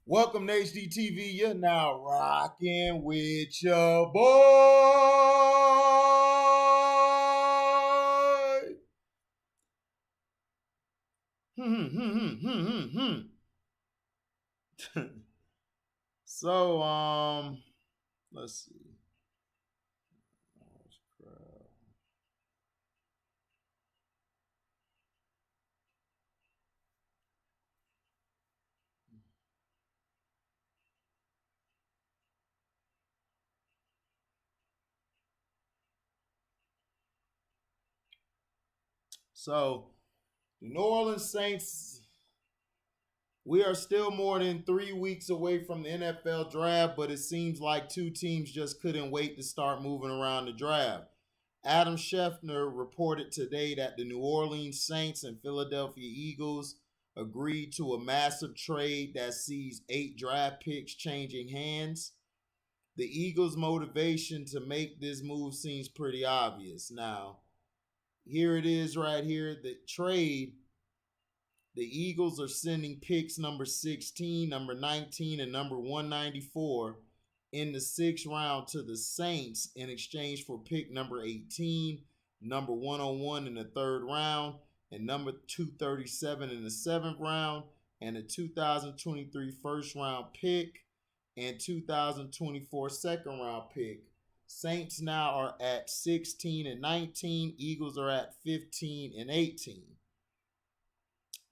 Welcome to HDTV. You're now rocking with your boy. So, let's see. So, the New Orleans Saints, we are still more than 3 weeks away from the NFL draft, but it seems like two teams just couldn't wait to start moving around the draft. Adam Schefter reported today that the New Orleans Saints and Philadelphia Eagles agreed to a massive trade that sees 8 draft picks changing hands. The Eagles' motivation to make this move seems pretty obvious. Now, here it is right here. The trade, the Eagles are sending picks number 16, number 19, and number 194 in the sixth round to the Saints in exchange for pick number 18, number 101 in the third round, and number 237 in the seventh round, and a 2023 first round pick and 2024 second round pick. Saints now are at 16 and 19. Eagles are at 15 and 18.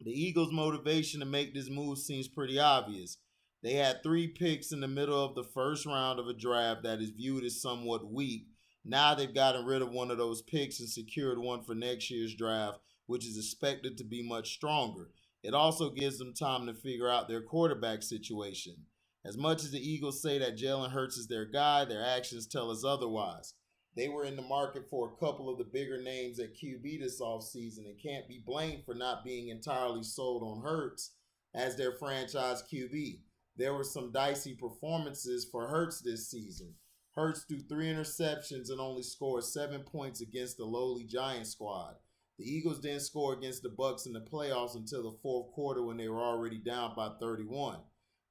The Eagles' motivation to make this move seems pretty obvious. They had 3 picks in the middle of the first round of a draft that is viewed as somewhat weak. Now they've gotten rid of one of those picks and secured one for next year's draft, which is expected to be much stronger. It also gives them time to figure out their quarterback situation. As much as the Eagles say that Jalen Hurts is their guy, their actions tell us otherwise. They were in the market for a couple of the bigger names at QB this offseason and can't be blamed for not being entirely sold on Hurts as their franchise QB. There were some dicey performances for Hurts this season. Hurts threw 3 interceptions and only scored 7 points against the lowly Giants squad. The Eagles didn't score against the Bucs in the playoffs until the fourth quarter when they were already down by 31.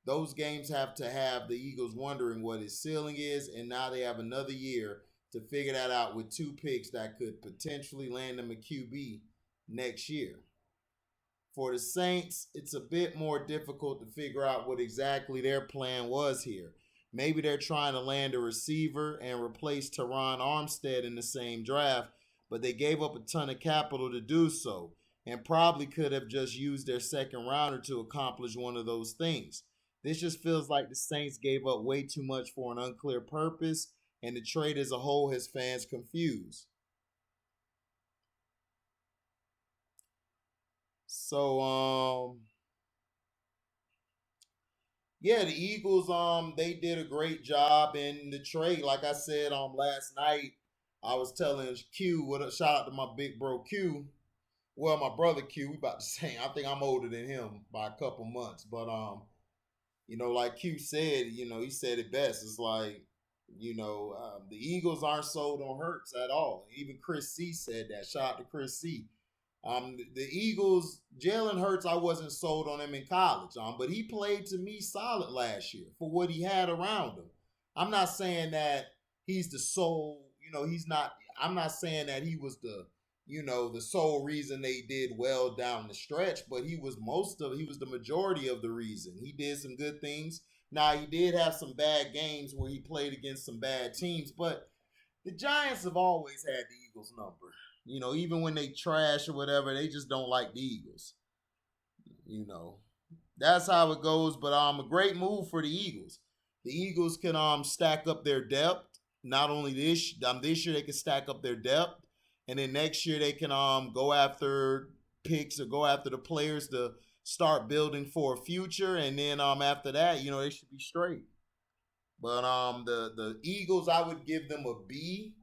Those games have to have the Eagles wondering what his ceiling is, and now they have another year to figure that out with 2 picks that could potentially land them a QB next year. For the Saints, it's a bit more difficult to figure out what exactly their plan was here. Maybe they're trying to land a receiver and replace Teron Armstead in the same draft, but they gave up a ton of capital to do so and probably could have just used their second rounder to accomplish one of those things. This just feels like the Saints gave up way too much for an unclear purpose, and the trade as a whole has fans confused. So, yeah, the Eagles, they did a great job in the trade. Like I said, last night, I was telling Q, what a shout out to my big bro Q. Well, my brother Q, we about the same. I think I'm older than him by a couple months, but like Q said, he said it best. It's like, the Eagles aren't sold on Hurts at all. Even Chris C said that. Shout out to Chris C. The Eagles, Jalen Hurts, I wasn't sold on him in college, but he played to me solid last year for what he had around him. I'm not saying that he's the sole, he's not. I'm not saying that he was the sole reason they did well down the stretch, but he was the majority of the reason. He did some good things. Now he did have some bad games where he played against some bad teams, but the Giants have always had the Eagles number. Even when they trash or whatever, they just don't like the Eagles. You know, that's how it goes. But a great move for the Eagles. The Eagles can stack up their depth. Not only this year they can stack up their depth, and then next year they can go after picks or go after the players to start building for a future, and then after that, they should be straight. But the Eagles, I would give them a B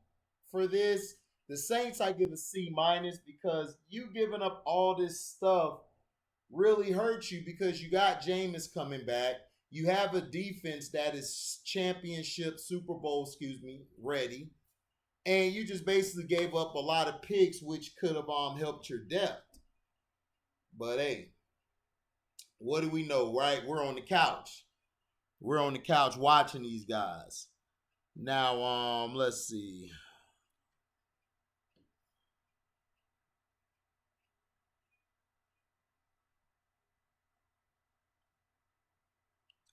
for this. The Saints, I give a C minus because you giving up all this stuff really hurts you because you got Jameis coming back. You have a defense that is championship, Super Bowl, ready. And you just basically gave up a lot of picks, which could have helped your depth. But hey, what do we know, right? We're on the couch. We're on the couch watching these guys. Now, let's see.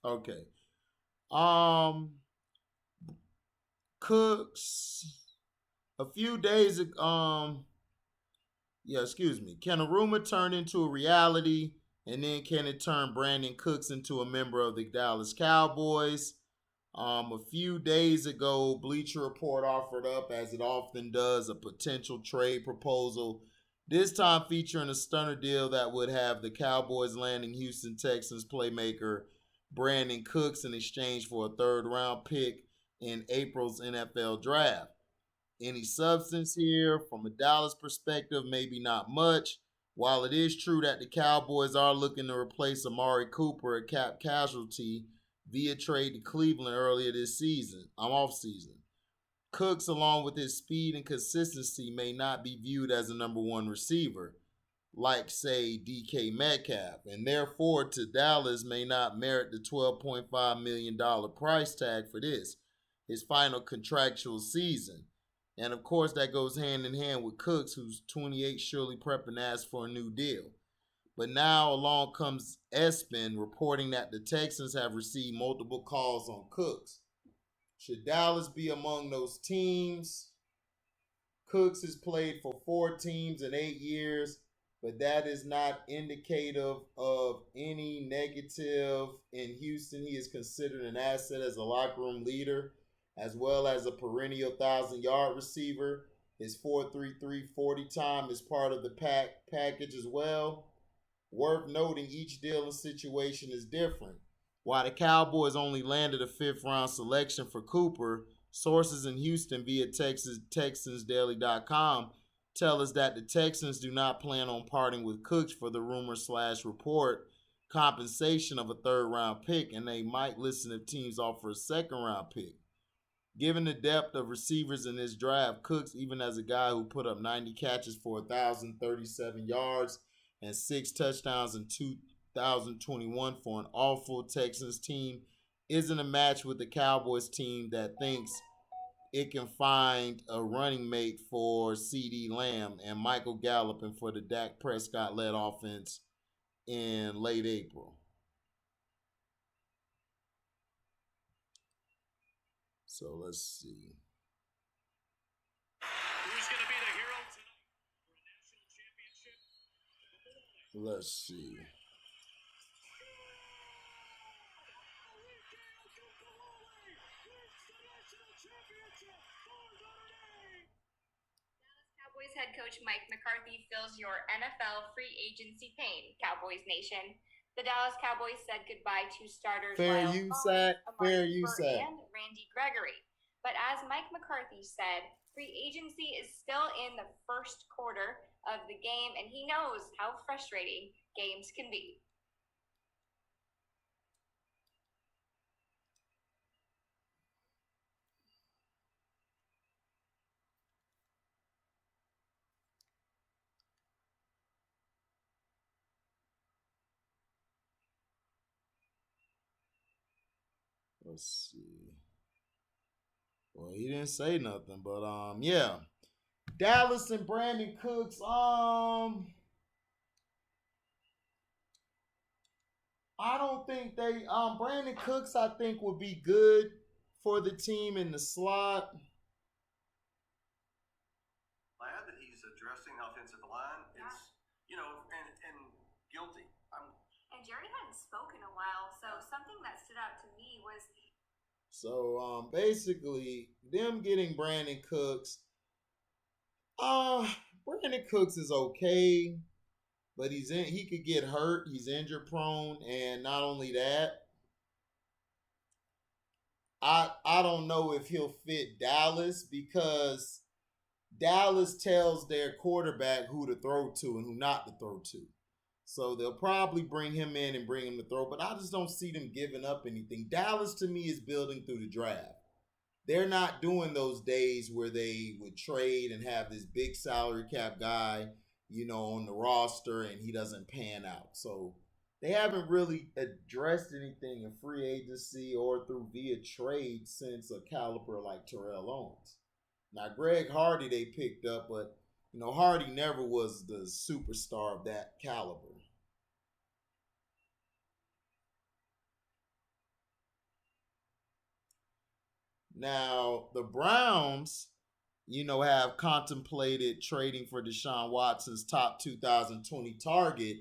Okay. Um, Cooks. A few days ago, excuse me. Can a rumor turn into a reality? And then can it turn Brandin Cooks into a member of the Dallas Cowboys? A few days ago, Bleacher Report offered up, as it often does, a potential trade proposal. This time featuring a stunner deal that would have the Cowboys landing Houston Texans playmaker Brandin Cooks in exchange for a third round pick in April's NFL draft. Any substance here from a Dallas perspective? Maybe not much. While it is true that the Cowboys are looking to replace Amari Cooper, a cap casualty, via trade to Cleveland earlier this season, off season. Cooks, along with his speed and consistency, may not be viewed as a number one receiver, like, say, DK Metcalf, and therefore to Dallas may not merit the $12.5 million price tag for this, his final contractual season. And of course, that goes hand in hand with Cooks, who's 28, surely prepping to ask for a new deal. But now along comes ESPN reporting that the Texans have received multiple calls on Cooks. Should Dallas be among those teams? Cooks has played for 4 teams in 8 years, but that is not indicative of any negative. In Houston, he is considered an asset as a locker room leader, as well as a perennial 1,000-yard receiver. His 4.33 40 time is part of the package as well. Worth noting, each deal and situation is different. While the Cowboys only landed a 5th-round selection for Cooper, sources in Houston via TexansDaily.com tell us that the Texans do not plan on parting with Cooks for the rumor/report compensation of a 3rd-round pick, and they might listen if teams offer a 2nd-round pick. Given the depth of receivers in this draft, Cooks, even as a guy who put up 90 catches for 1,037 yards and 6 touchdowns in 2021 for an awful Texans team, isn't a match with the Cowboys team that thinks it can find a running mate for CeeDee Lamb and Michael Gallup and for the Dak Prescott-led offense in late April. So let's see. Who's going to be the hero tonight for a national championship? Let's see. Cowboys head coach Mike McCarthy feels your NFL free agency pain, Cowboys Nation. The Dallas Cowboys said goodbye to starters Fair use, Zach. Fair use, Zach. And Randy Gregory. But as Mike McCarthy said, free agency is still in the first quarter of the game, and he knows how frustrating games can be. Let's see. Well, he didn't say nothing, but yeah. Dallas and Brandin Cooks, I don't think they Brandin Cooks I think would be good for the team in the slot. Glad that he's addressing the offensive line. It's and guilty. And Jerry hadn't spoken in a while, so something that stood out to me was basically them getting Brandin Cooks. Brandin Cooks is okay, but he could get hurt. He's injury prone, and not only that, I don't know if he'll fit Dallas because Dallas tells their quarterback who to throw to and who not to throw to. So they'll probably bring him in and bring him to throw, but I just don't see them giving up anything. Dallas to me is building through the draft. They're not doing those days where they would trade and have this big salary cap guy, on the roster and he doesn't pan out. So they haven't really addressed anything in free agency or through via trade since a caliber like Terrell Owens. Now, Greg Hardy they picked up, but Hardy never was the superstar of that caliber. Now, the Browns, have contemplated trading for Deshaun Watson's top 2020 target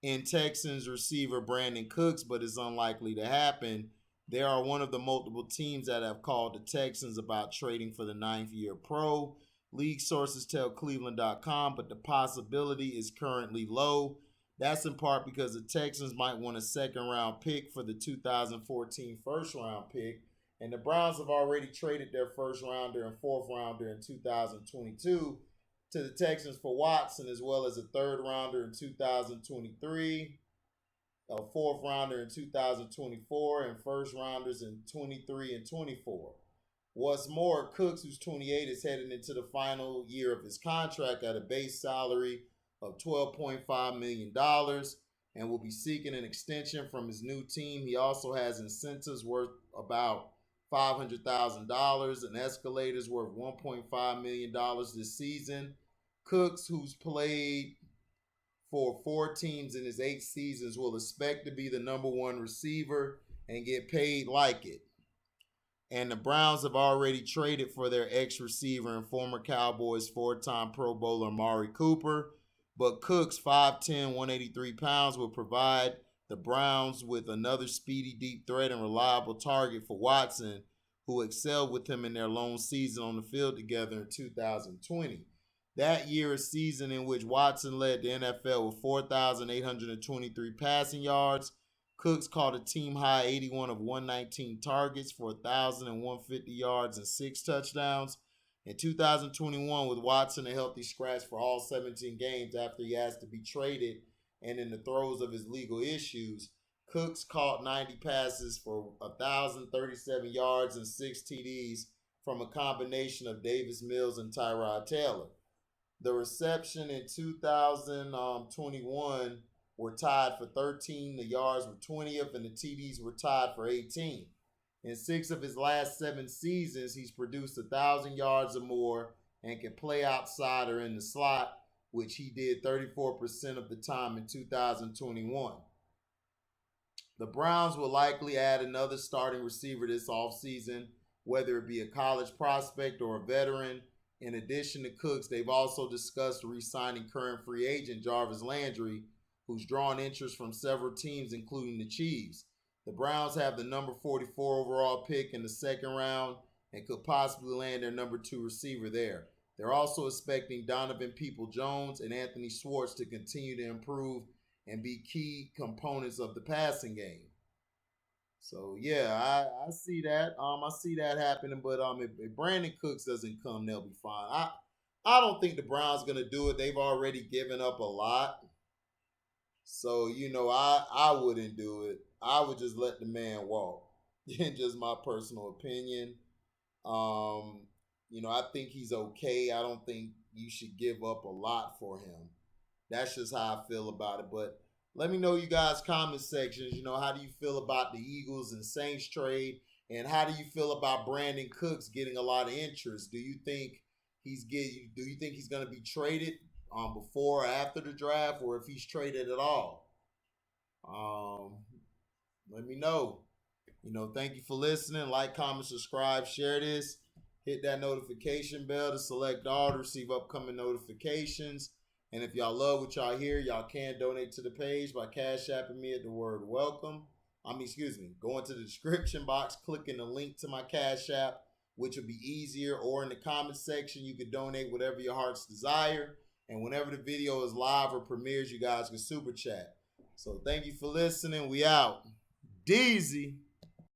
in Texans receiver Brandin Cooks, but it's unlikely to happen. They are one of the multiple teams that have called the Texans about trading for the ninth-year pro. League sources tell Cleveland.com, but the possibility is currently low. That's in part because the Texans might want a second-round pick for the 2014 first-round pick, and the Browns have already traded their first-rounder and fourth-rounder in 2022 to the Texans for Watson, as well as a third-rounder in 2023, a fourth-rounder in 2024, and first-rounders in 23 and 24. What's more, Cooks, who's 28, is heading into the final year of his contract at a base salary of $12.5 million and will be seeking an extension from his new team. He also has incentives worth about $500,000 and escalators worth $1.5 million this season. Cooks, who's played for 4 teams in his 8 seasons, will expect to be the number 1 receiver and get paid like it. And the Browns have already traded for their ex-receiver and former Cowboys 4-time Pro Bowler Amari Cooper. But Cooks, 5'10", 183 pounds, will provide the Browns with another speedy, deep threat and reliable target for Watson, who excelled with him in their lone season on the field together in 2020. That year, a season in which Watson led the NFL with 4,823 passing yards. Cooks caught a team-high 81 of 119 targets for 1,150 yards and 6 touchdowns. In 2021, with Watson a healthy scratch for all 17 games after he asked to be traded and in the throes of his legal issues, Cooks caught 90 passes for 1,037 yards and 6 TDs from a combination of Davis Mills and Tyrod Taylor. The reception in 2021 were tied for 13, the yards were 20th, and the TDs were tied for 18. In 6 of his last 7 seasons, he's produced 1,000 yards or more and can play outside or in the slot, which he did 34% of the time in 2021. The Browns will likely add another starting receiver this offseason, whether it be a college prospect or a veteran. In addition to Cooks, they've also discussed re-signing current free agent Jarvis Landry, who's drawn interest from several teams, including the Chiefs. The Browns have the number 44 overall pick in the second round and could possibly land their number 2 receiver there. They're also expecting Donovan Peoples-Jones and Anthony Schwartz to continue to improve and be key components of the passing game. So yeah, I see that. I see that happening. But if Brandin Cooks doesn't come, they'll be fine. I don't think the Browns gonna do it. They've already given up a lot. So I wouldn't do it. I would just let the man walk. In just my personal opinion. I think he's okay. I don't think you should give up a lot for him. That's just how I feel about it. But let me know you guys' comment sections. How do you feel about the Eagles and Saints trade? And how do you feel about Brandin Cooks getting a lot of interest? Do you think he's going to be traded before or after the draft, or if he's traded at all? Let me know. Thank you for listening. Like, comment, subscribe, share this. Hit that notification bell to select all to receive upcoming notifications. And if y'all love what y'all hear, y'all can donate to the page by Cash Apping me at the word welcome. Go into the description box, clicking the link to my Cash App, which will be easier, or in the comment section, you can donate whatever your heart's desire. And whenever the video is live or premieres, you guys can super chat. So thank you for listening. We out. Deezy.